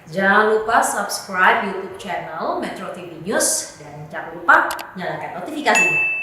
Jangan lupa subscribe YouTube channel Metro TV News dan jangan lupa nyalakan notifikasinya.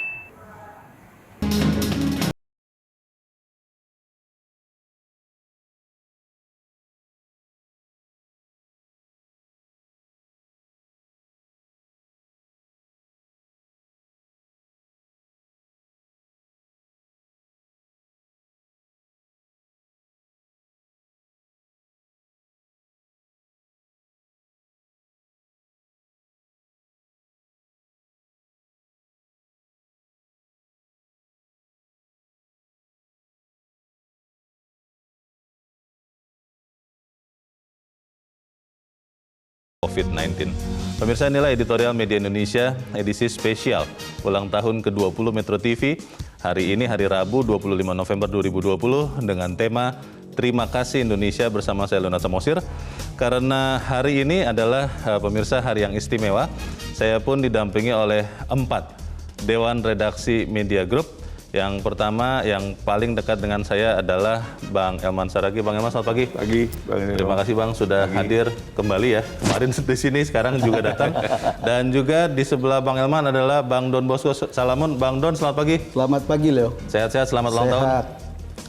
COVID-19. Pemirsa, inilah editorial Media Indonesia edisi spesial ulang tahun ke-20 Metro TV. Hari ini hari Rabu 25 November 2020 dengan tema Terima Kasih Indonesia bersama saya Leonard Samosir. Karena hari ini adalah pemirsa hari yang istimewa, saya pun didampingi oleh 4 Dewan Redaksi Media Group. Yang pertama, yang paling dekat dengan saya adalah Bang Elman Saragih. Bang Elman, selamat pagi. Pagi, Bang. Terima kasih Bang sudah hadir kembali ya. Kemarin di sini, sekarang juga datang. Dan juga di sebelah Bang Elman adalah Bang Don Bosco Salamun. Bang Don, selamat pagi. Selamat pagi, Leo. Sehat-sehat, selamat ulang tahun.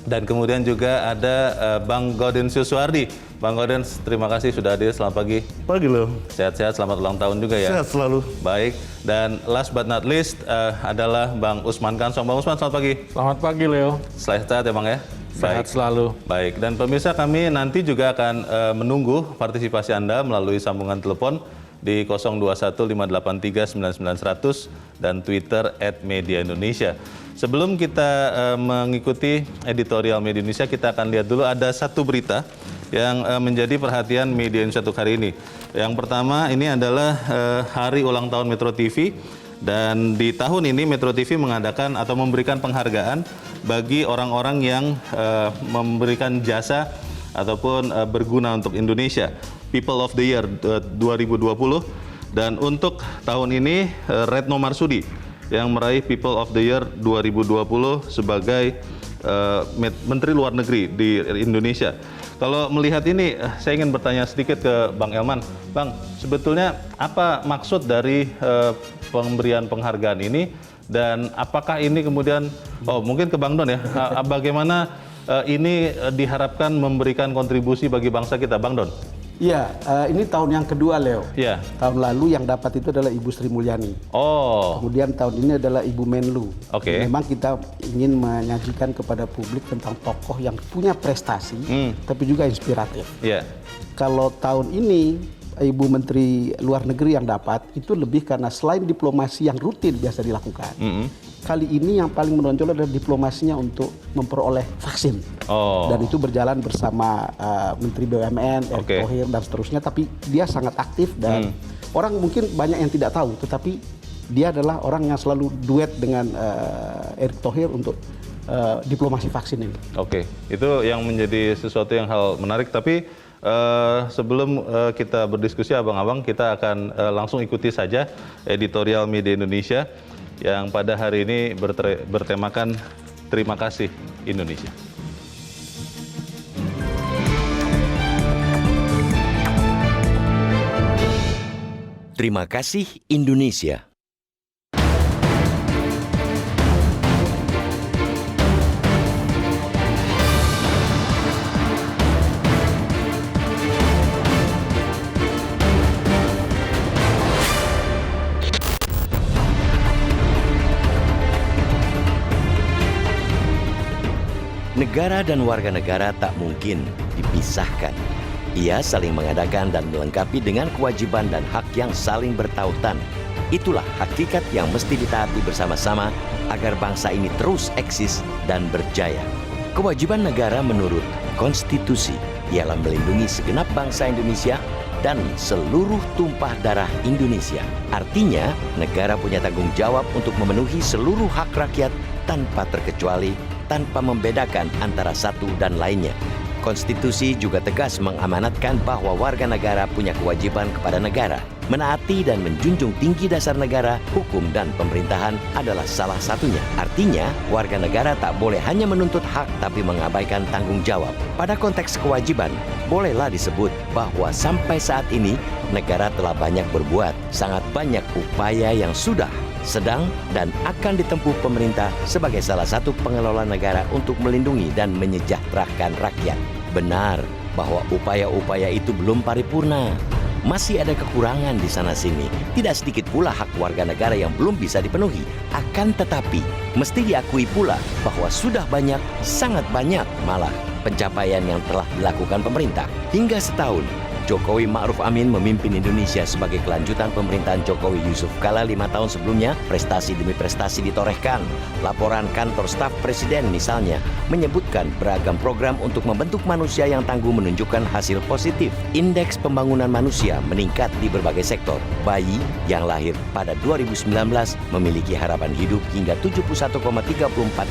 Dan kemudian juga ada Bang Gaudensius Suardi. Bang Gaudens, terima kasih sudah hadir. Selamat pagi. Pagi, Leo. Sehat-sehat, selamat ulang tahun juga ya. Sehat selalu. Baik. Dan last but not least adalah Bang Usman Kansong. Bang Usman, selamat pagi. Selamat pagi, Leo. Sehat ya Bang ya? Sehat selalu. Baik, dan pemirsa, kami nanti juga akan menunggu partisipasi Anda melalui sambungan telepon di 021-583-99100 dan Twitter @mediaindonesia. Sebelum kita mengikuti editorial Media Indonesia, kita akan lihat dulu ada satu berita yang menjadi perhatian Media Indonesia untuk hari ini. Yang pertama, ini adalah hari ulang tahun Metro TV. Dan di tahun ini Metro TV mengadakan atau memberikan penghargaan bagi orang-orang yang memberikan jasa ataupun berguna untuk Indonesia. People of the Year 2020. Dan untuk tahun ini Retno Marsudi yang meraih People of the Year 2020 sebagai Menteri Luar Negeri di Indonesia. Kalau melihat ini, saya ingin bertanya sedikit ke Bang Elman. Bang, sebetulnya apa maksud dari pemberian penghargaan ini, dan apakah ini kemudian, mungkin ke Bang Don ya, bagaimana ini diharapkan memberikan kontribusi bagi bangsa kita, Bang Don? Iya, ini tahun yang kedua, Leo. Iya. Tahun lalu yang dapat itu adalah Ibu Sri Mulyani. Oh. Kemudian tahun ini adalah Ibu Menlu. Oke. Memang kita ingin menyajikan kepada publik tentang tokoh yang punya prestasi, tapi juga inspiratif. Iya. Kalau tahun ini Ibu Menteri Luar Negeri yang dapat itu lebih karena selain diplomasi yang rutin biasa dilakukan. Kali ini yang paling menonjol adalah diplomasinya untuk memperoleh vaksin. Dan itu berjalan bersama Menteri BUMN, Erick Thohir dan seterusnya. Tapi dia sangat aktif dan orang mungkin banyak yang tidak tahu. Tetapi dia adalah orang yang selalu duet dengan Erick Thohir untuk diplomasi vaksin ini. Oke, itu yang menjadi sesuatu yang hal menarik. Tapi sebelum kita berdiskusi abang-abang, kita akan langsung ikuti saja editorial Media Indonesia yang pada hari ini bertemakan Terima Kasih Indonesia. Terima kasih Indonesia. Negara dan warga negara tak mungkin dipisahkan. Ia saling mengadakan dan melengkapi dengan kewajiban dan hak yang saling bertautan. Itulah hakikat yang mesti ditaati bersama-sama agar bangsa ini terus eksis dan berjaya. Kewajiban negara menurut konstitusi ialah melindungi segenap bangsa Indonesia dan seluruh tumpah darah Indonesia. Artinya, negara punya tanggung jawab untuk memenuhi seluruh hak rakyat tanpa terkecuali, tanpa membedakan antara satu dan lainnya. Konstitusi juga tegas mengamanatkan bahwa warga negara punya kewajiban kepada negara. Menaati dan menjunjung tinggi dasar negara, hukum, dan pemerintahan adalah salah satunya. Artinya, warga negara tak boleh hanya menuntut hak tapi mengabaikan tanggung jawab. Pada konteks kewajiban, bolehlah disebut bahwa sampai saat ini negara telah banyak berbuat, sangat banyak upaya yang sudah, sedang, dan akan ditempuh pemerintah sebagai salah satu pengelola negara untuk melindungi dan menyejahterakan rakyat. Benar bahwa upaya-upaya itu belum paripurna. Masih ada kekurangan di sana-sini. Tidak sedikit pula hak warga negara yang belum bisa dipenuhi. Akan tetapi, mesti diakui pula bahwa sudah banyak, sangat banyak malah, pencapaian yang telah dilakukan pemerintah. Hingga setahun, Jokowi Ma'ruf Amin memimpin Indonesia sebagai kelanjutan pemerintahan Jokowi Yusuf Kala 5 tahun sebelumnya. Prestasi demi prestasi ditorehkan. Laporan kantor staf presiden misalnya menyebutkan beragam program untuk membentuk manusia yang tangguh menunjukkan hasil positif. Indeks pembangunan manusia meningkat di berbagai sektor. Bayi yang lahir pada 2019 memiliki harapan hidup hingga 71,34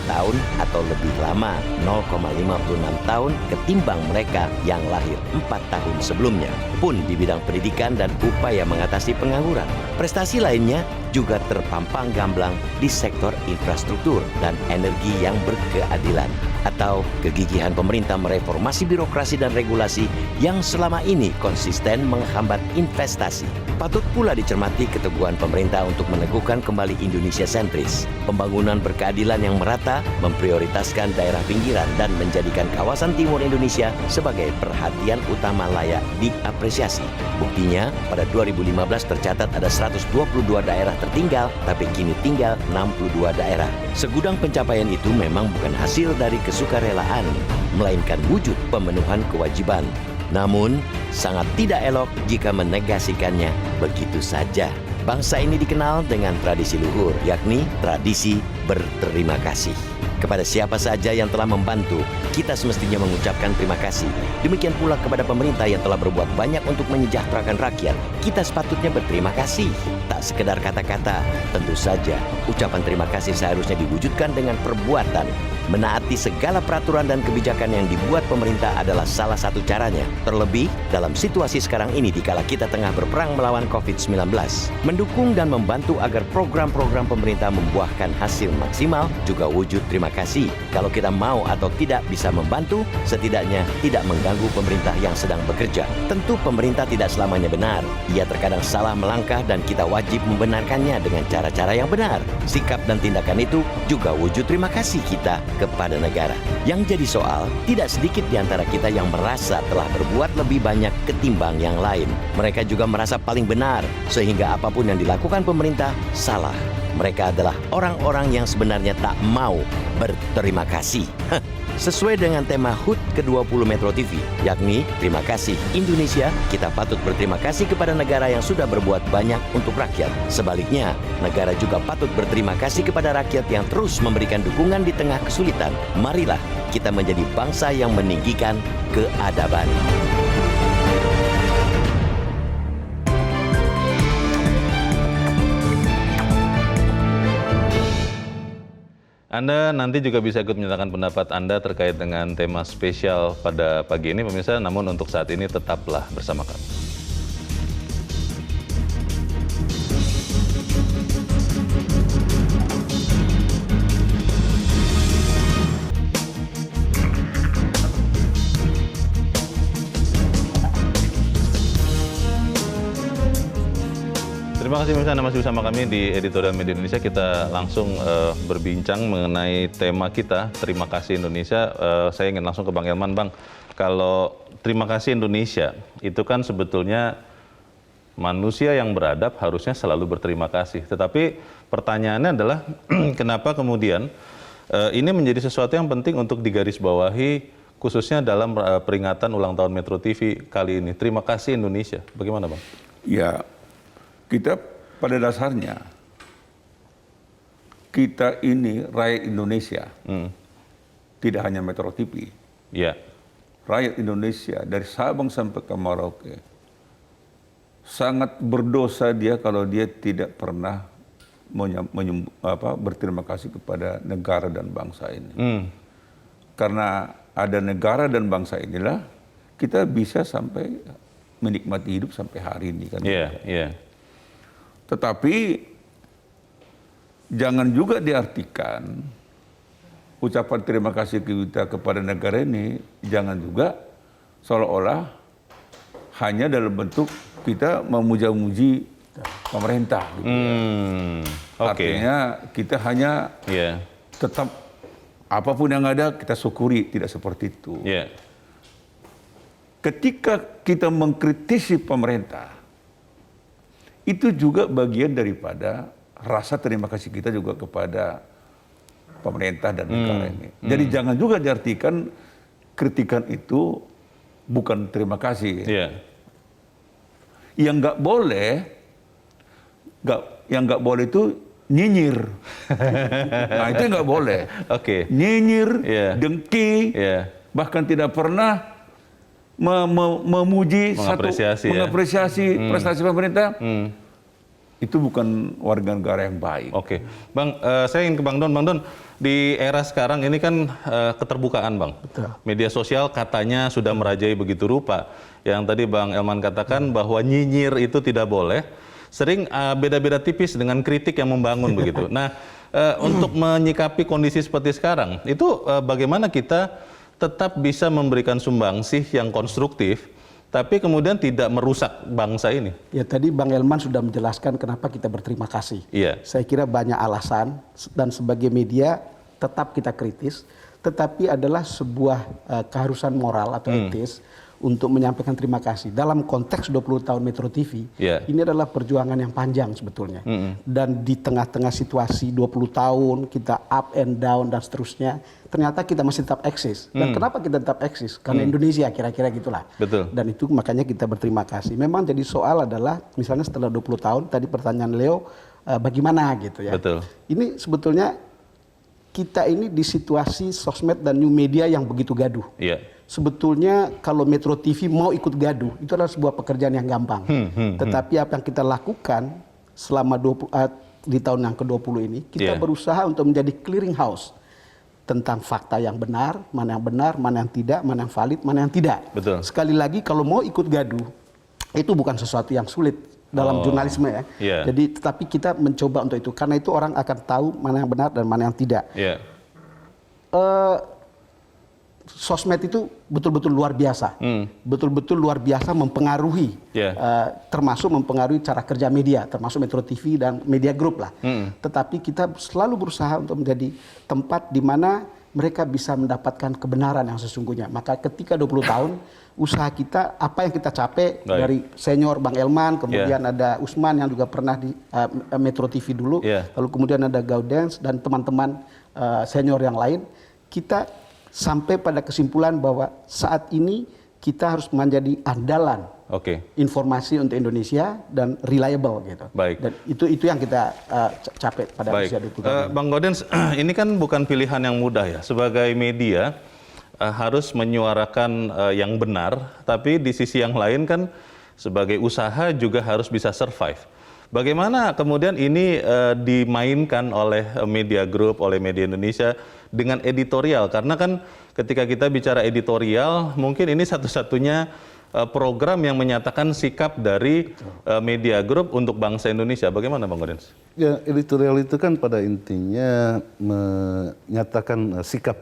tahun atau lebih lama, 0,56 tahun ketimbang mereka yang lahir 4 tahun sebelumnya. Pun di bidang pendidikan dan upaya mengatasi pengangguran. Prestasi lainnya juga terpampang gamblang di sektor infrastruktur dan energi yang berkeadilan, atau kegigihan pemerintah mereformasi birokrasi dan regulasi yang selama ini konsisten menghambat investasi. Patut pula dicermati keteguhan pemerintah untuk meneguhkan kembali Indonesia sentris. Pembangunan berkeadilan yang merata, memprioritaskan daerah pinggiran dan menjadikan kawasan timur Indonesia sebagai perhatian utama layak diapresiasi. Buktinya, pada 2015 tercatat ada 122 daerah tertinggal, tapi kini tinggal 62 daerah. Segudang pencapaian itu memang bukan hasil dari kesukarelaan, melainkan wujud pemenuhan kewajiban. Namun, sangat tidak elok jika menegasikannya begitu saja. Bangsa ini dikenal dengan tradisi luhur, yakni tradisi berterima kasih. Kepada siapa saja yang telah membantu, kita semestinya mengucapkan terima kasih. Demikian pula kepada pemerintah yang telah berbuat banyak untuk menyejahterakan rakyat. Kita sepatutnya berterima kasih. Tak sekedar kata-kata, tentu saja ucapan terima kasih seharusnya diwujudkan dengan perbuatan. Menaati segala peraturan dan kebijakan yang dibuat pemerintah adalah salah satu caranya. Terlebih dalam situasi sekarang ini dikala kita tengah berperang melawan COVID-19. Mendukung dan membantu agar program-program pemerintah membuahkan hasil maksimal juga wujud terima kasih. Kalau kita mau atau tidak bisa membantu, setidaknya tidak mengganggu pemerintah yang sedang bekerja. Tentu pemerintah tidak selamanya benar. Ia terkadang salah melangkah dan kita wajib membenarkannya dengan cara-cara yang benar. Sikap dan tindakan itu juga wujud terima kasih kita kepada negara. Yang jadi soal, tidak sedikit di antara kita yang merasa telah berbuat lebih banyak ketimbang yang lain. Mereka juga merasa paling benar, sehingga apapun yang dilakukan pemerintah salah. Mereka adalah orang-orang yang sebenarnya tak mau berterima kasih. Sesuai dengan tema HUT ke-20 Metro TV, yakni terima kasih Indonesia, kita patut berterima kasih kepada negara yang sudah berbuat banyak untuk rakyat. Sebaliknya, negara juga patut berterima kasih kepada rakyat yang terus memberikan dukungan di tengah kesulitan. Marilah kita menjadi bangsa yang meninggikan keadaban. Anda nanti juga bisa ikut menyatakan pendapat Anda terkait dengan tema spesial pada pagi ini, pemirsa. Namun untuk saat ini tetaplah bersama kami. Terima kasih pemirsa, Anda masih bersama kami di Editorial Media Indonesia. Kita langsung berbincang mengenai tema kita, Terima Kasih Indonesia. Saya ingin langsung ke Bang Elman. Bang, kalau terima kasih Indonesia, itu kan sebetulnya manusia yang beradab harusnya selalu berterima kasih. Tetapi pertanyaannya adalah, kenapa kemudian ini menjadi sesuatu yang penting untuk digarisbawahi, khususnya dalam peringatan ulang tahun Metro TV kali ini. Terima kasih Indonesia. Bagaimana Bang? Ya, kita pada dasarnya, kita ini rakyat Indonesia, tidak hanya Metro TV. Ya. Rakyat Indonesia dari Sabang sampai ke Merauke, sangat berdosa dia kalau dia tidak pernah berterima kasih kepada negara dan bangsa ini. Karena ada negara dan bangsa inilah, kita bisa sampai menikmati hidup sampai hari ini kan. Iya. Tetapi jangan juga diartikan ucapan terima kasih kita kepada negara ini jangan juga seolah-olah hanya dalam bentuk kita memuja-muji pemerintah. Gitu ya. Artinya kita hanya tetap apapun yang ada kita syukuri, tidak seperti itu. Ketika kita mengkritisi pemerintah, itu juga bagian daripada rasa terima kasih kita juga kepada pemerintah dan negara ini. Jadi jangan juga diartikan kritikan itu bukan terima kasih. Yang nggak boleh itu nyinyir. Nah itu nggak boleh. Nyinyir, dengki, bahkan tidak pernah memuji mengapresiasi prestasi pemerintah. Itu bukan warga negara yang baik. Bang, saya ingin ke Bang Don. Bang Don, di era sekarang ini kan keterbukaan, Bang. Betul. Media sosial katanya sudah merajai begitu rupa. Yang tadi Bang Elman katakan bahwa nyinyir itu tidak boleh. Sering beda-beda tipis dengan kritik yang membangun begitu. Nah, untuk menyikapi kondisi seperti sekarang, itu bagaimana kita tetap bisa memberikan sumbangsih yang konstruktif, tapi kemudian tidak merusak bangsa ini? Ya tadi Bang Elman sudah menjelaskan kenapa kita berterima kasih. Saya kira banyak alasan dan sebagai media tetap kita kritis, tetapi adalah sebuah keharusan moral atau etis untuk menyampaikan terima kasih. Dalam konteks 20 tahun Metro TV, ini adalah perjuangan yang panjang sebetulnya. Dan di tengah-tengah situasi 20 tahun, kita up and down dan seterusnya, ternyata kita masih tetap eksis. Dan kenapa kita tetap eksis? Karena Indonesia, kira-kira gitulah. Dan itu makanya kita berterima kasih. Memang jadi soal adalah, misalnya setelah 20 tahun, tadi pertanyaan Leo, bagaimana gitu ya. Ini sebetulnya kita ini di situasi sosmed dan new media yang begitu gaduh. Sebetulnya kalau Metro TV mau ikut gaduh, itu adalah sebuah pekerjaan yang gampang. Tetapi apa yang kita lakukan selama di tahun yang ke-20 ini, kita berusaha untuk menjadi clearing house tentang fakta yang benar, mana yang tidak, mana yang valid, mana yang tidak. Sekali lagi kalau mau ikut gaduh, itu bukan sesuatu yang sulit dalam jurnalisme ya. Jadi tetapi kita mencoba untuk itu, karena itu orang akan tahu mana yang benar dan mana yang tidak. Sosmed itu betul-betul luar biasa, betul-betul luar biasa mempengaruhi, termasuk mempengaruhi cara kerja media, termasuk Metro TV dan media group lah. Tetapi kita selalu berusaha untuk menjadi tempat di mana mereka bisa mendapatkan kebenaran yang sesungguhnya. Maka ketika 20 tahun, usaha kita, apa yang kita capai dari senior Bang Elman, kemudian ada Usman yang juga pernah di Metro TV dulu, lalu kemudian ada Gaudens dan teman-teman senior yang lain, kita sampai pada kesimpulan bahwa saat ini kita harus menjadi andalan informasi untuk Indonesia dan reliable gitu. Dan itu yang kita capai pada usia 20 tahun. Bang Gaudens, ini kan bukan pilihan yang mudah ya. Sebagai media harus menyuarakan yang benar, tapi di sisi yang lain kan sebagai usaha juga harus bisa survive. Bagaimana kemudian ini dimainkan oleh media group, oleh media Indonesia dengan editorial? Karena kan ketika kita bicara editorial, mungkin ini satu-satunya program yang menyatakan sikap dari media group untuk bangsa Indonesia. Bagaimana Bang Gaudens? Ya, editorial itu kan pada intinya menyatakan sikap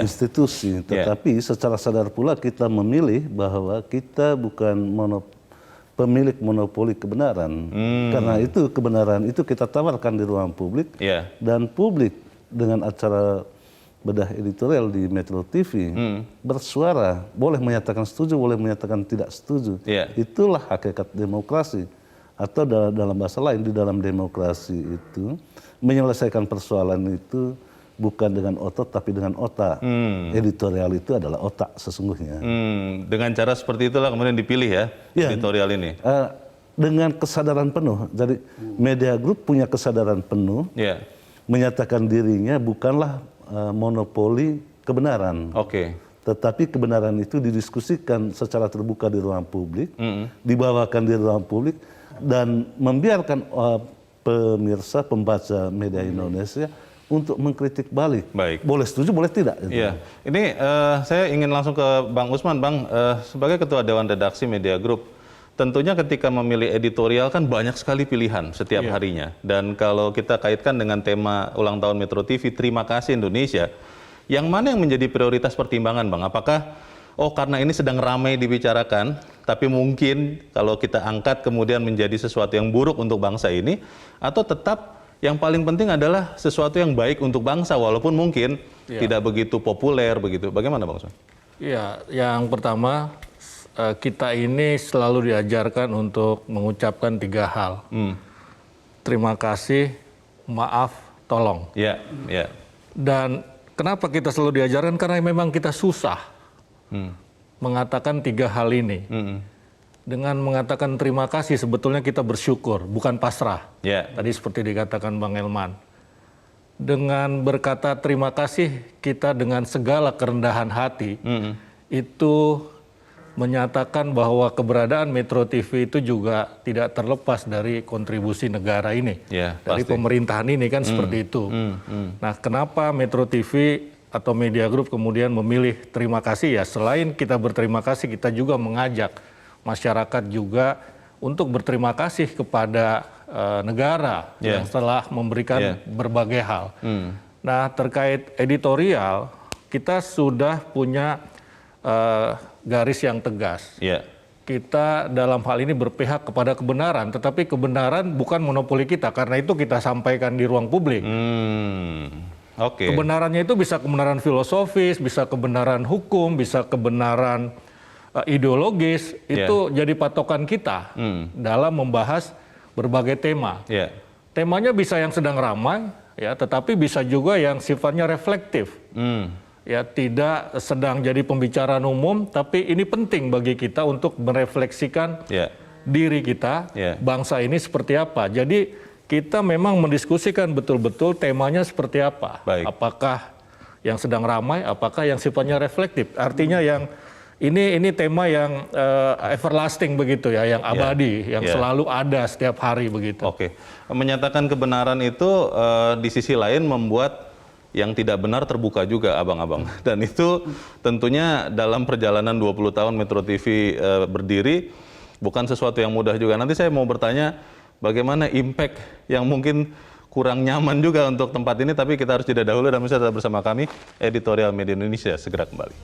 institusi, tetapi secara sadar pula kita memilih bahwa kita bukan pemilik monopoli kebenaran. Karena itu kebenaran itu kita tawarkan di ruang publik, dan publik dengan acara bedah editorial di Metro TV bersuara, boleh menyatakan setuju, boleh menyatakan tidak setuju. Itulah hakikat demokrasi. Atau dalam bahasa lain, di dalam demokrasi itu menyelesaikan persoalan itu bukan dengan otot tapi dengan otak. Editorial itu adalah otak sesungguhnya. Dengan cara seperti itulah kemudian dipilih ya editorial ini. Dengan kesadaran penuh. Jadi media group punya kesadaran penuh, menyatakan dirinya bukanlah monopoli kebenaran. Tetapi kebenaran itu didiskusikan secara terbuka di ruang publik, dibawakan di ruang publik, dan membiarkan pemirsa, pembaca media Indonesia untuk mengkritik balik. Boleh setuju, boleh tidak. Ini saya ingin langsung ke Bang Usman. Bang, sebagai Ketua Dewan Redaksi Media Group, tentunya ketika memilih editorial kan banyak sekali pilihan setiap harinya. Dan kalau kita kaitkan dengan tema ulang tahun Metro TV, Terima Kasih Indonesia, yang mana yang menjadi prioritas pertimbangan, Bang? Apakah karena ini sedang ramai dibicarakan, tapi mungkin kalau kita angkat kemudian menjadi sesuatu yang buruk untuk bangsa ini, atau tetap yang paling penting adalah sesuatu yang baik untuk bangsa, walaupun mungkin tidak begitu populer begitu. Bagaimana, Bang Usman? Iya, yang pertama kita ini selalu diajarkan untuk mengucapkan 3 hal. Terima kasih, maaf, tolong. Iya, iya. Dan kenapa kita selalu diajarkan? Karena memang kita susah mengatakan 3 hal ini. Dengan mengatakan terima kasih sebetulnya kita bersyukur, bukan pasrah. Tadi seperti dikatakan Bang Elman. Dengan berkata terima kasih kita dengan segala kerendahan hati, itu menyatakan bahwa keberadaan Metro TV itu juga tidak terlepas dari kontribusi negara ini. Dari pemerintahan ini kan seperti itu. Nah, kenapa Metro TV atau Media Group kemudian memilih terima kasih? Ya, selain kita berterima kasih, kita juga mengajak masyarakat juga untuk berterima kasih kepada negara yang telah memberikan berbagai hal. Nah, terkait editorial, kita sudah punya garis yang tegas. Kita dalam hal ini berpihak kepada kebenaran, tetapi kebenaran bukan monopoli kita, karena itu kita sampaikan di ruang publik. Kebenarannya itu bisa kebenaran filosofis, bisa kebenaran hukum, bisa kebenaran ideologis, itu jadi patokan kita dalam membahas berbagai tema. Temanya bisa yang sedang ramai, ya, tetapi bisa juga yang sifatnya reflektif. Ya, tidak sedang jadi pembicaraan umum, tapi ini penting bagi kita untuk merefleksikan diri kita, bangsa ini seperti apa. Jadi kita memang mendiskusikan betul-betul temanya seperti apa. Apakah yang sedang ramai, apakah yang sifatnya reflektif. Artinya yang ini tema yang everlasting begitu ya, yang abadi, yang selalu ada setiap hari begitu. Menyatakan kebenaran itu di sisi lain membuat yang tidak benar terbuka juga, abang-abang. Dan itu tentunya dalam perjalanan 20 tahun Metro TV berdiri bukan sesuatu yang mudah juga. Nanti saya mau bertanya bagaimana impact yang mungkin kurang nyaman juga untuk tempat ini, tapi kita harus jeda dahulu dan bisa tetap bersama kami. Editorial Media Indonesia segera kembali.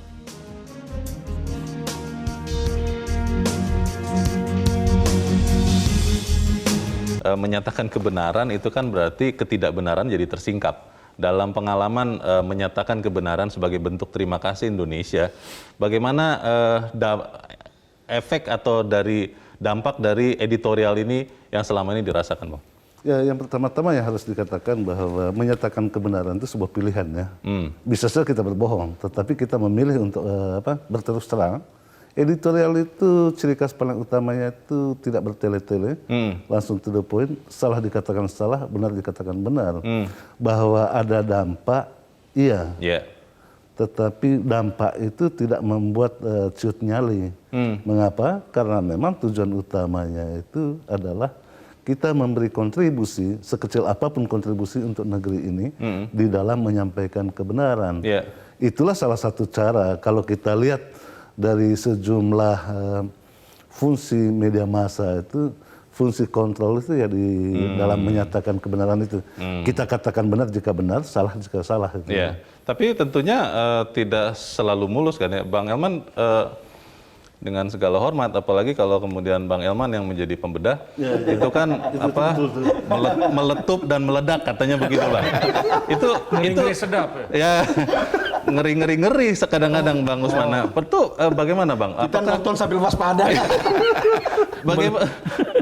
Menyatakan kebenaran itu kan berarti ketidakbenaran jadi tersingkap. Dalam pengalaman menyatakan kebenaran sebagai bentuk terima kasih Indonesia, bagaimana efek atau dampak dari editorial ini yang selama ini dirasakan, Bang? Ya, yang pertama-tama yang harus dikatakan bahwa menyatakan kebenaran itu sebuah pilihan ya. Bisa saja kita berbohong, tetapi kita memilih untuk berterus terang. Editorial itu ciri khas paling utamanya itu tidak bertele-tele, langsung to the point, salah dikatakan salah, benar dikatakan benar. Bahwa ada dampak, iya. Tetapi dampak itu tidak membuat ciut nyali. Mengapa? Karena memang tujuan utamanya itu adalah kita memberi kontribusi, sekecil apapun kontribusi untuk negeri ini, di dalam menyampaikan kebenaran. Itulah salah satu cara kalau kita lihat dari sejumlah fungsi media massa itu, fungsi kontrol itu ya di dalam menyatakan kebenaran itu. Kita katakan benar jika benar, salah jika salah. Tapi tentunya tidak selalu mulus kan ya, Bang Elman. Dengan segala hormat, apalagi kalau kemudian Bang Elman yang menjadi pembedah, itu kan meletup dan meledak katanya begitu, Bang. itu sedap ya. Ngeri kadang-kadang, Bang Usman. Nah, bagaimana, Bang? Kita nonton sambil waspada.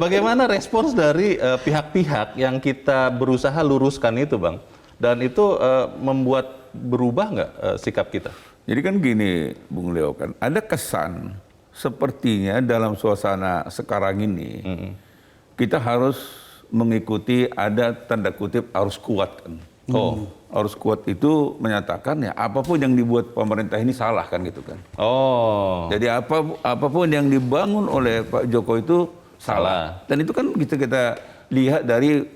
Bagaimana respons dari pihak-pihak yang kita berusaha luruskan itu, Bang? Dan itu membuat berubah nggak sikap kita? Jadi kan gini, Bung Leo, kan ada kesan sepertinya dalam suasana sekarang ini kita harus mengikuti, ada tanda kutip arus kuat kan. Arus kuat itu menyatakan ya apapun yang dibuat pemerintah ini salah kan gitu kan. Jadi apapun yang dibangun oleh Pak Jokowi itu salah. Dan itu kan kita lihat dari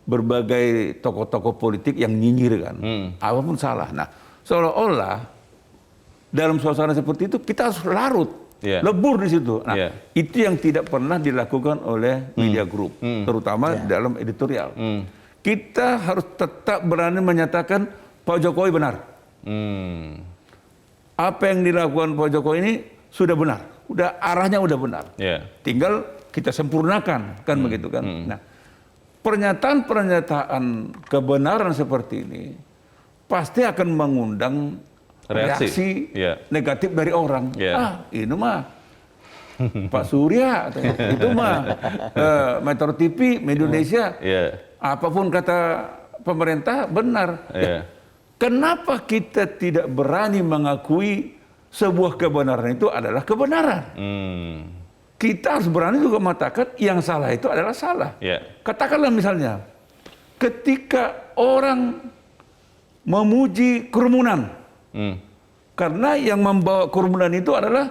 berbagai tokoh-tokoh politik yang nyinyir kan. Apapun salah. Nah, seolah-olah dalam suasana seperti itu kita harus larut lebur di situ. Nah, Yeah. itu yang tidak pernah dilakukan oleh media group, terutama dalam editorial. Kita harus tetap berani menyatakan Pak Jokowi benar. Apa yang dilakukan Pak Jokowi ini sudah benar, arahnya udah benar. Yeah. Tinggal kita sempurnakan, kan begitu kan. Nah, pernyataan-pernyataan kebenaran seperti ini pasti akan mengundang reaksi negatif dari orang. Ini mah Pak Surya, itu mah Metro TV, Indonesia, apapun kata pemerintah benar. Kenapa kita tidak berani mengakui sebuah kebenaran itu adalah kebenaran? Kita harus berani juga mengatakan yang salah itu adalah salah. Katakanlah misalnya, ketika orang memuji kerumunan, karena yang membawa kerumunan itu adalah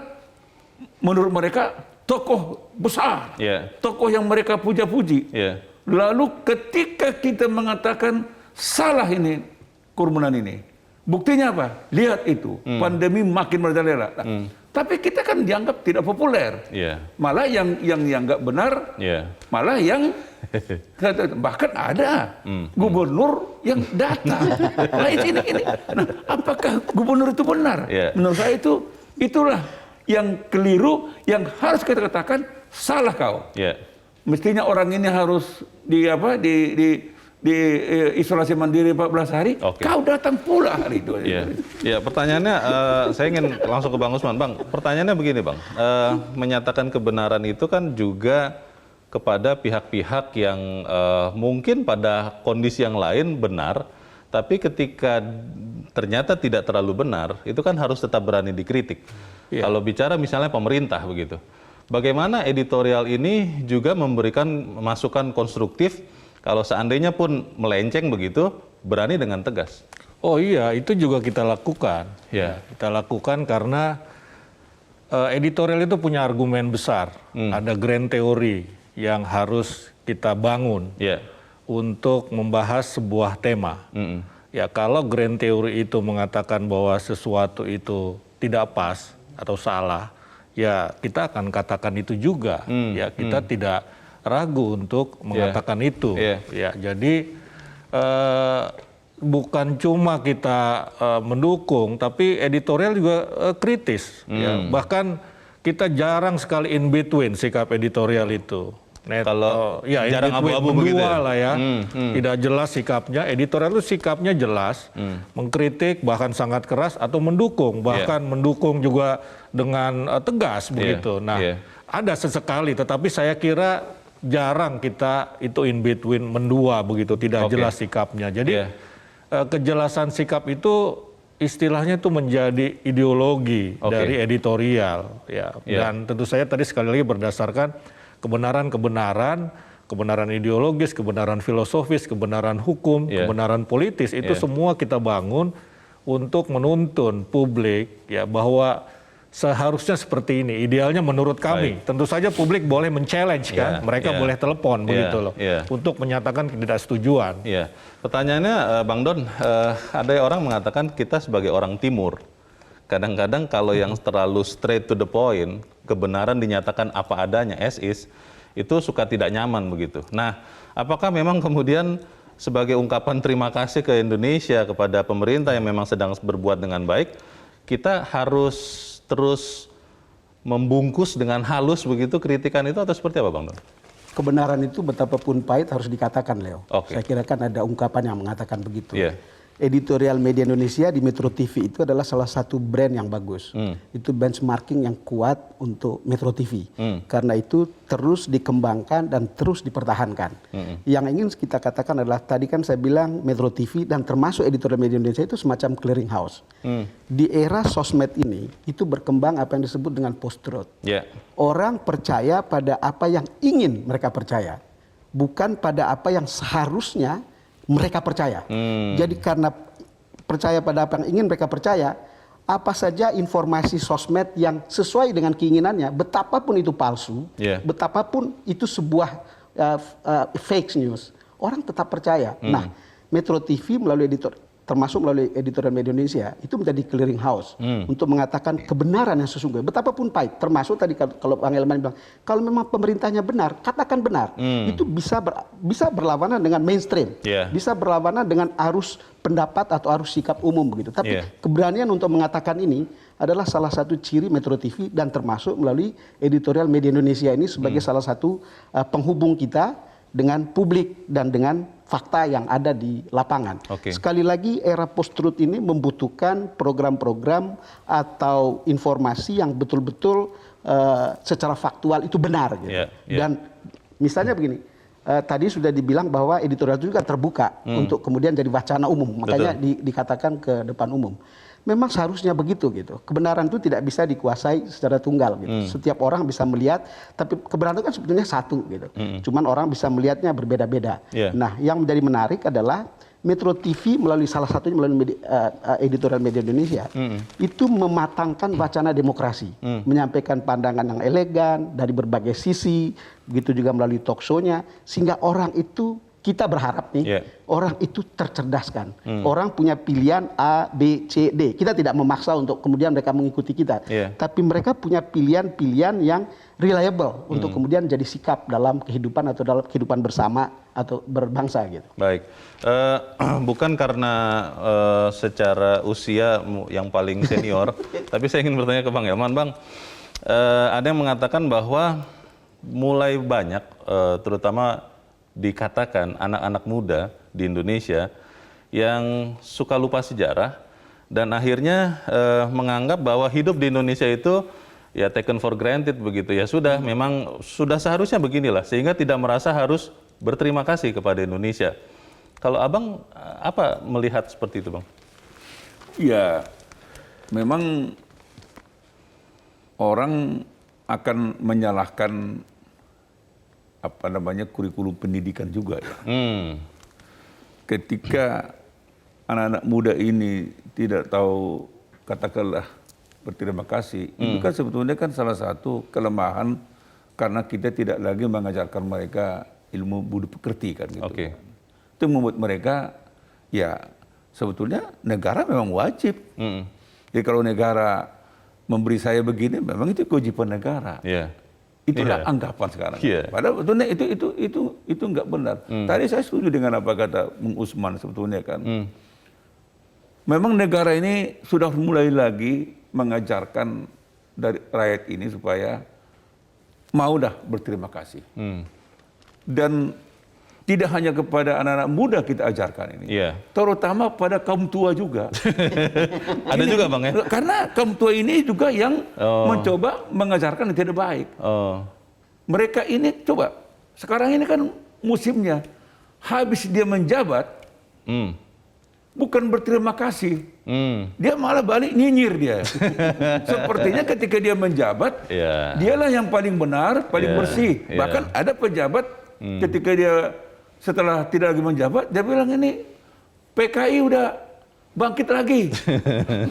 menurut mereka tokoh besar, tokoh yang mereka puja-puji. Lalu ketika kita mengatakan salah ini kerumunan ini, buktinya apa? Lihat itu, pandemi makin merajalela. Tapi kita kan dianggap tidak populer. Malah yang dianggap benar, malah yang bahkan ada gubernur yang datang. Nah, ini. Nah, apakah gubernur itu benar? Menurut saya itulah yang keliru, yang harus kita katakan salah kau. Mestinya orang ini harus di isolasi mandiri 14 hari, kau datang pula hari itu. Ya, pertanyaannya saya ingin langsung ke Bang Usman. Bang, pertanyaannya begini Bang, menyatakan kebenaran itu kan juga kepada pihak-pihak yang mungkin pada kondisi yang lain benar, tapi ketika ternyata tidak terlalu benar, itu kan harus tetap berani dikritik. Kalau bicara misalnya pemerintah begitu, bagaimana editorial ini juga memberikan masukan konstruktif kalau seandainya pun melenceng begitu, berani dengan tegas? Oh iya, itu juga kita lakukan. Kita lakukan karena editorial itu punya argumen besar. Ada grand teori yang harus kita bangun untuk membahas sebuah tema. Ya, kalau grand teori itu mengatakan bahwa sesuatu itu tidak pas atau salah, ya kita akan katakan itu juga. Ya, kita tidak ragu untuk mengatakan itu. Ya, jadi bukan cuma kita mendukung, tapi editorial juga kritis. Ya. Bahkan kita jarang sekali in between sikap editorial itu. Kalau jarang abu-abu begitu lah ya. Tidak jelas sikapnya. Editorial itu sikapnya jelas, mengkritik bahkan sangat keras atau mendukung, bahkan mendukung juga dengan tegas begitu. Nah, ada sesekali, tetapi saya kira jarang kita itu in between mendua begitu, tidak jelas sikapnya. Jadi kejelasan sikap itu istilahnya itu menjadi ideologi dari editorial, dan tentu saja tadi sekali lagi berdasarkan kebenaran ideologis, kebenaran filosofis, kebenaran hukum, kebenaran politis, itu semua kita bangun untuk menuntun publik ya bahwa seharusnya seperti ini, idealnya menurut kami. Tentu saja publik boleh men-challenge kan, mereka boleh telepon begitu loh, untuk menyatakan ketidaksetujuan. Pertanyaannya Bang Don, ada orang mengatakan kita sebagai orang timur, kadang-kadang kalau yang terlalu straight to the point, kebenaran dinyatakan apa adanya, as is, itu suka tidak nyaman begitu. Nah, apakah memang kemudian sebagai ungkapan terima kasih ke Indonesia, kepada pemerintah yang memang sedang berbuat dengan baik, kita harus terus membungkus dengan halus begitu kritikan itu, atau seperti apa Bang Don? Kebenaran itu betapapun pahit harus dikatakan, Leo. Saya kira kan ada ungkapan yang mengatakan begitu. Editorial Media Indonesia di Metro TV itu adalah salah satu brand yang bagus. Itu benchmarking yang kuat untuk Metro TV. Karena itu terus dikembangkan dan terus dipertahankan. Yang ingin kita katakan adalah, tadi kan saya bilang Metro TV dan termasuk Editorial Media Indonesia itu semacam clearing house. Di era sosmed ini, itu berkembang apa yang disebut dengan post-truth. Orang percaya pada apa yang ingin mereka percaya, bukan pada apa yang seharusnya mereka percaya. Jadi karena percaya pada apa yang ingin mereka percaya, apa saja informasi sosmed yang sesuai dengan keinginannya, betapapun itu palsu, betapapun itu sebuah fake news, orang tetap percaya. Nah, Metro TV melalui termasuk melalui editorial media Indonesia, itu menjadi clearing house untuk mengatakan kebenaran yang sesungguhnya. Betapapun pahit, termasuk tadi kalau Bang Elman bilang, kalau memang pemerintahnya benar, katakan benar. Itu bisa berlawanan dengan mainstream, bisa berlawanan dengan arus pendapat atau arus sikap umum begitu. Tapi keberanian untuk mengatakan ini adalah salah satu ciri Metro TV dan termasuk melalui editorial media Indonesia ini sebagai salah satu penghubung kita dengan publik dan dengan fakta yang ada di lapangan. Sekali lagi era post-truth ini membutuhkan program-program atau informasi yang betul-betul secara faktual itu benar. Gitu. Dan misalnya begini, tadi sudah dibilang bahwa editorial itu juga terbuka untuk kemudian jadi wacana umum, makanya dikatakan ke depan umum. Memang seharusnya begitu gitu. Kebenaran itu tidak bisa dikuasai secara tunggal gitu. Setiap orang bisa melihat, tapi kebenaran itu kan sebetulnya satu gitu. Cuman orang bisa melihatnya berbeda-beda. Nah, yang menjadi menarik adalah Metro TV melalui salah satunya melalui editorial media Indonesia itu mematangkan wacana demokrasi, menyampaikan pandangan yang elegan dari berbagai sisi, begitu juga melalui talk show-nya, sehingga orang itu kita berharap nih orang itu tercerdaskan. Orang punya pilihan A, B, C, D. Kita tidak memaksa untuk kemudian mereka mengikuti kita. Tapi mereka punya pilihan-pilihan yang reliable untuk kemudian jadi sikap dalam kehidupan atau dalam kehidupan bersama atau berbangsa gitu. Baik, bukan karena secara usia yang paling senior, tapi saya ingin bertanya ke Bang Elman. Bang, ada yang mengatakan bahwa mulai banyak, terutama dikatakan anak-anak muda di Indonesia yang suka lupa sejarah dan akhirnya menganggap bahwa hidup di Indonesia itu ya taken for granted begitu ya, sudah memang sudah seharusnya beginilah, sehingga tidak merasa harus berterima kasih kepada Indonesia. Kalau Abang apa melihat seperti itu, Bang? Ya, memang orang akan menyalahkan apa namanya kurikulum pendidikan juga ya. Ketika anak-anak muda ini tidak tahu katakanlah berterima kasih, itu kan sebetulnya kan salah satu kelemahan karena kita tidak lagi mengajarkan mereka ilmu budi pekerti kan gitu. Itu membuat mereka ya sebetulnya negara memang wajib. Jadi kalau negara memberi saya begini, memang itu kewajiban negara. Itulah anggapan sekarang. Padahal sebetulnya itu nggak benar. Tadi saya setuju dengan apa kata Bung Usman sebetulnya kan. Memang negara ini sudah mulai lagi mengajarkan dari rakyat ini supaya mau dah berterima kasih. Dan tidak hanya kepada anak-anak muda kita ajarkan ini, terutama pada kaum tua juga. Ada juga Bang ya? Karena kaum tua ini juga yang mencoba mengajarkan yang tidak baik. Mereka ini coba, sekarang ini kan musimnya, habis dia menjabat, bukan berterima kasih, dia malah balik nyinyir dia. Sepertinya ketika dia menjabat, dialah yang paling benar, paling bersih. Bahkan ada pejabat ketika dia setelah tidak lagi menjabat, dia bilang ini PKI udah bangkit lagi.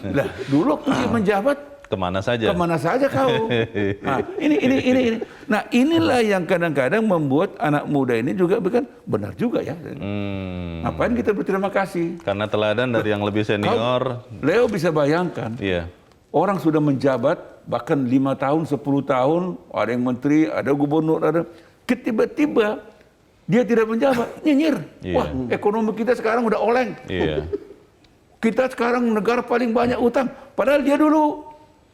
Lah dulu dia menjabat kemana saja? Kemana saja kau? Nah, ini. Nah inilah yang kadang-kadang membuat anak muda ini juga bukan benar juga ya. Ngapain kita berterima kasih? Karena teladan dari yang lebih senior. Leo bisa bayangkan, orang sudah menjabat bahkan 5 tahun, 10 tahun, ada yang menteri, ada gubernur, ada tiba-tiba dia tidak menjabat, nyinyir. Wah, ekonomi kita sekarang udah oleng. Kita sekarang negara paling banyak utang. Padahal dia dulu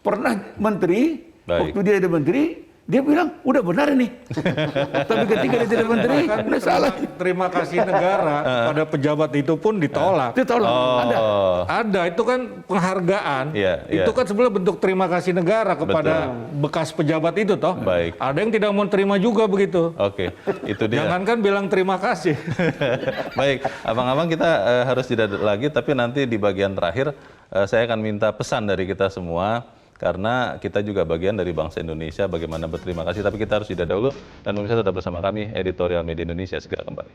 pernah menteri, waktu dia ada menteri, dia bilang, udah benar ini. Tapi ketika dia tidak menteri, udah salah. Terima kasih negara pada pejabat itu pun ditolak. Ditolak, ada, itu kan penghargaan. Itu kan sebenarnya bentuk terima kasih negara kepada bekas pejabat itu toh. Ada yang tidak mau terima juga begitu. Itu dia. Jangankan bilang terima kasih. Baik, abang-abang kita harus jeda lagi, tapi nanti di bagian terakhir saya akan minta pesan dari kita semua. Karena kita juga bagian dari bangsa Indonesia, bagaimana berterima kasih. Tapi kita harus jeda dahulu, dan pemirsa tetap bersama kami, Editorial Media Indonesia, segera kembali.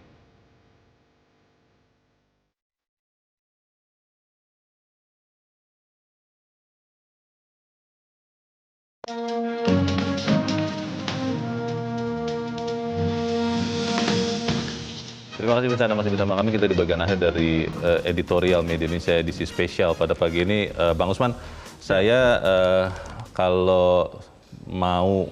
Terima kasih Anda masih bersama kami. Kita di bagian akhir dari editorial Media Indonesia edisi spesial pada pagi ini. Bang Usman, saya kalau mau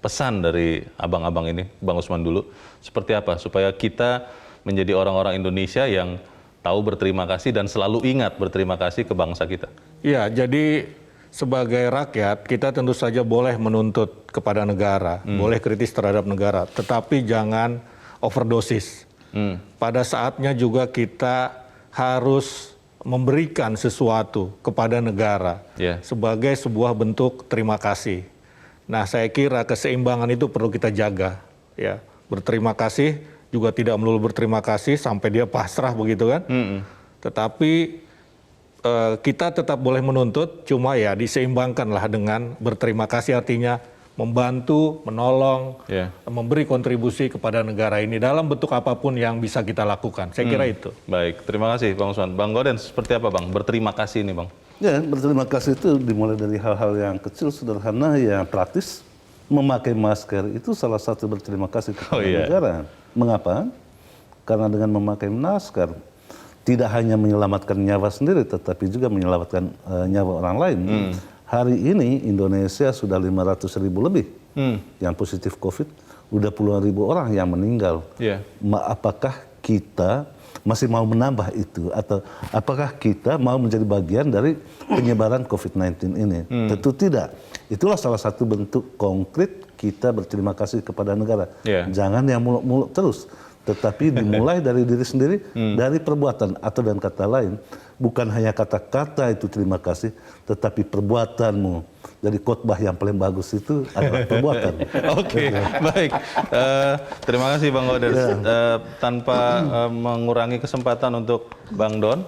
pesan dari abang-abang ini, Bang Usman dulu, seperti apa supaya kita menjadi orang-orang Indonesia yang tahu berterima kasih dan selalu ingat berterima kasih ke bangsa kita? Ya, jadi sebagai rakyat kita tentu saja boleh menuntut kepada negara, boleh kritis terhadap negara, tetapi jangan overdosis. Pada saatnya juga kita harus memberikan sesuatu kepada negara sebagai sebuah bentuk terima kasih. Nah, saya kira keseimbangan itu perlu kita jaga. Ya, berterima kasih juga tidak melulu berterima kasih sampai dia pasrah begitu kan. Tetapi kita tetap boleh menuntut, cuma ya diseimbangkanlah dengan berterima kasih, artinya membantu, menolong, memberi kontribusi kepada negara ini dalam bentuk apapun yang bisa kita lakukan. Saya kira itu. Baik, terima kasih Bang Usman. Bang Goden, seperti apa Bang berterima kasih ini Bang? Ya, berterima kasih itu dimulai dari hal-hal yang kecil, sederhana, yang praktis. Memakai masker itu salah satu berterima kasih kepada negara. Mengapa? Karena dengan memakai masker tidak hanya menyelamatkan nyawa sendiri, tetapi juga menyelamatkan nyawa orang lain. Hari ini Indonesia sudah 500.000 lebih yang positif COVID, udah puluhan ribu orang yang meninggal. Apakah kita masih mau menambah itu, atau apakah kita mau menjadi bagian dari penyebaran COVID-19 ini? Tentu tidak. Itulah salah satu bentuk konkret kita berterima kasih kepada negara. Jangan yang muluk-muluk terus, tetapi dimulai dari diri sendiri, dari perbuatan, atau dan kata lain, bukan hanya kata-kata itu terima kasih, tetapi perbuatanmu. Jadi khotbah yang paling bagus itu adalah perbuatan. Oke, baik. Terima kasih Bang Goden. Tanpa mengurangi kesempatan untuk Bang Don,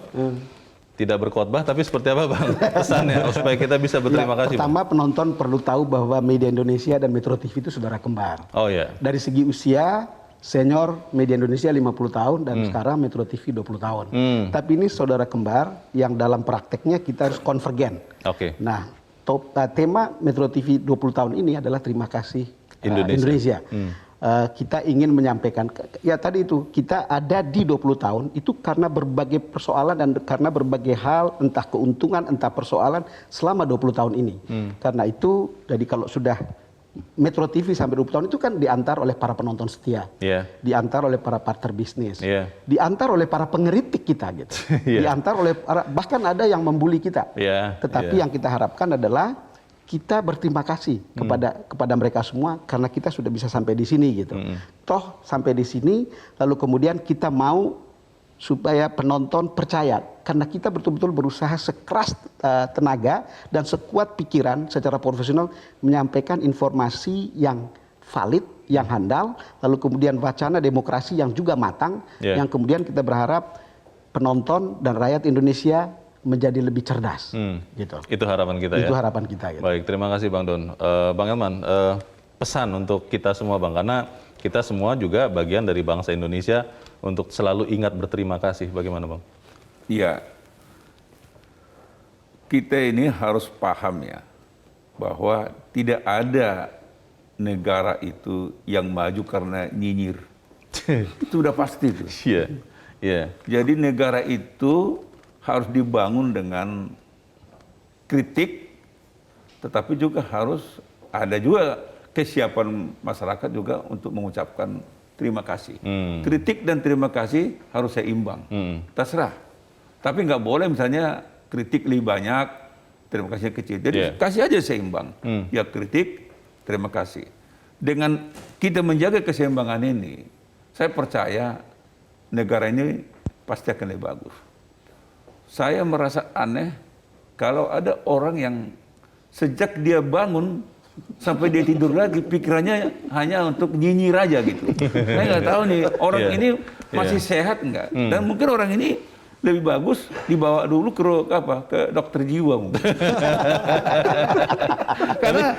tidak berkhotbah, tapi seperti apa Bang pesannya supaya kita bisa berterima kasih? Pertama, penonton perlu tahu bahwa Media Indonesia dan Metro TV itu saudara kembar. Oh ya. Dari segi usia, senior Media Indonesia 50 tahun dan sekarang Metro TV 20 tahun. Tapi ini saudara kembar yang dalam prakteknya kita harus konvergen. Nah, tema Metro TV 20 tahun ini adalah terima kasih Indonesia. Kita ingin menyampaikan, ya tadi itu, kita ada di 20 tahun itu karena berbagai persoalan dan karena berbagai hal, entah keuntungan, entah persoalan selama 20 tahun ini. Karena itu, jadi kalau sudah Metro TV sampai 20 tahun itu kan diantar oleh para penonton setia, diantar oleh para partner bisnis, diantar oleh para pengeritik kita gitu, diantar oleh bahkan ada yang membuli kita. Tetapi yang kita harapkan adalah kita berterima kasih kepada mereka semua karena kita sudah bisa sampai di sini gitu. Toh sampai di sini, lalu kemudian kita mau supaya penonton percaya karena kita betul-betul berusaha sekeras tenaga dan sekuat pikiran secara profesional menyampaikan informasi yang valid, yang handal, lalu kemudian wacana demokrasi yang juga matang, yang kemudian kita berharap penonton dan rakyat Indonesia menjadi lebih cerdas. Gitu. Itu harapan kita. Itu harapan kita. Gitu. Baik, terima kasih Bang Don. Bang Elman, pesan untuk kita semua Bang, karena kita semua juga bagian dari bangsa Indonesia untuk selalu ingat berterima kasih. Bagaimana Bang? Iya, kita ini harus paham ya, bahwa tidak ada negara itu yang maju karena nyinyir. Itu udah pasti tuh. Jadi negara itu harus dibangun dengan kritik, tetapi juga harus ada juga kesiapan masyarakat juga untuk mengucapkan terima kasih. Kritik dan terima kasih harus seimbang. Terserah. Tapi nggak boleh misalnya kritik lebih banyak, terima kasih kecil. Jadi kasih aja seimbang. Ya kritik, terima kasih. Dengan kita menjaga keseimbangan ini, saya percaya negara ini pasti akan lebih bagus. Saya merasa aneh kalau ada orang yang sejak dia bangun sampai dia tidur lagi pikirannya hanya untuk nyinyir aja gitu. Saya nggak tahu nih orang ini masih sehat nggak? Dan mungkin orang ini lebih bagus dibawa dulu ke dokter jiwa mungkin. Karena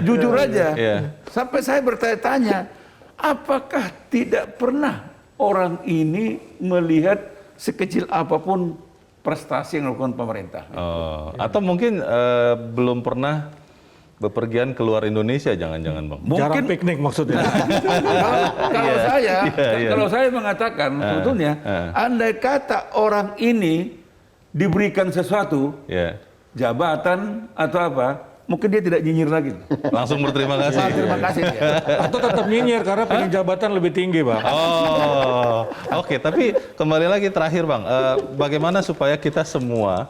jujur aja, sampai saya bertanya-tanya, apakah tidak pernah orang ini melihat sekecil apapun prestasi yang dilakukan pemerintah? Atau mungkin belum pernah bepergian keluar Indonesia jangan-jangan Bang. Jarang piknik maksudnya. Kalau saya mengatakan sebetulnya andai kata orang ini diberikan sesuatu, jabatan atau apa, mungkin dia tidak nyinyir lagi. Langsung berterima kasih. Terima kasih. Atau tetap nyinyir karena pengen jabatan lebih tinggi, Bang. Oh, oke. Tapi kembali lagi terakhir Bang, bagaimana supaya kita semua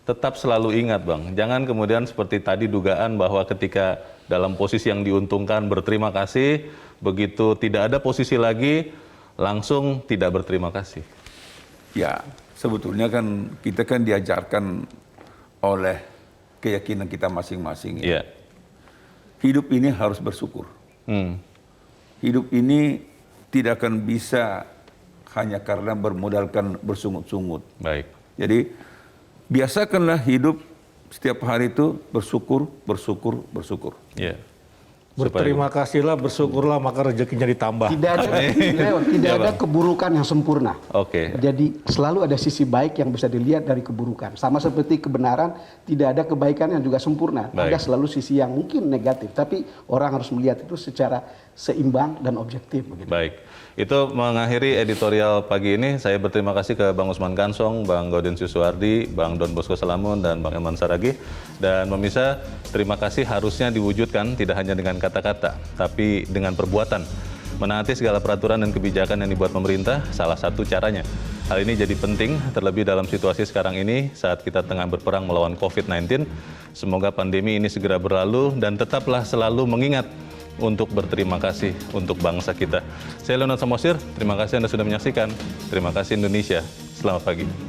tetap selalu ingat Bang, jangan kemudian seperti tadi dugaan bahwa ketika dalam posisi yang diuntungkan berterima kasih, begitu tidak ada posisi lagi langsung tidak berterima kasih. Ya, sebetulnya kan kita kan diajarkan oleh keyakinan kita masing-masing. Ya. Hidup ini harus bersyukur. Hidup ini tidak akan bisa hanya karena bermodalkan bersungut-sungut. Baik. Jadi biasakanlah hidup setiap hari itu bersyukur, bersyukur, bersyukur. Iya. Berterima kasihlah, bersyukurlah, maka rezekinya ditambah. Tidak ada keburukan yang sempurna. Oke. Jadi selalu ada sisi baik yang bisa dilihat dari keburukan. Sama seperti kebenaran, tidak ada kebaikan yang juga sempurna. Ada selalu sisi yang mungkin negatif, tapi orang harus melihat itu secara seimbang dan objektif. Begitu. Baik. Itu mengakhiri editorial pagi ini. Saya berterima kasih ke Bang Usman Kansong, Bang Gaudensius Suwardi, Bang Don Bosco Salamun, dan Bang Elman Saragih. Dan pemirsa, terima kasih harusnya diwujudkan tidak hanya dengan kata-kata, tapi dengan perbuatan. Menaati segala peraturan dan kebijakan yang dibuat pemerintah, salah satu caranya. Hal ini jadi penting, terlebih dalam situasi sekarang ini saat kita tengah berperang melawan COVID-19. Semoga pandemi ini segera berlalu dan tetaplah selalu mengingat untuk berterima kasih untuk bangsa kita. Saya Leonard Samosir, terima kasih Anda sudah menyaksikan. Terima kasih Indonesia, selamat pagi.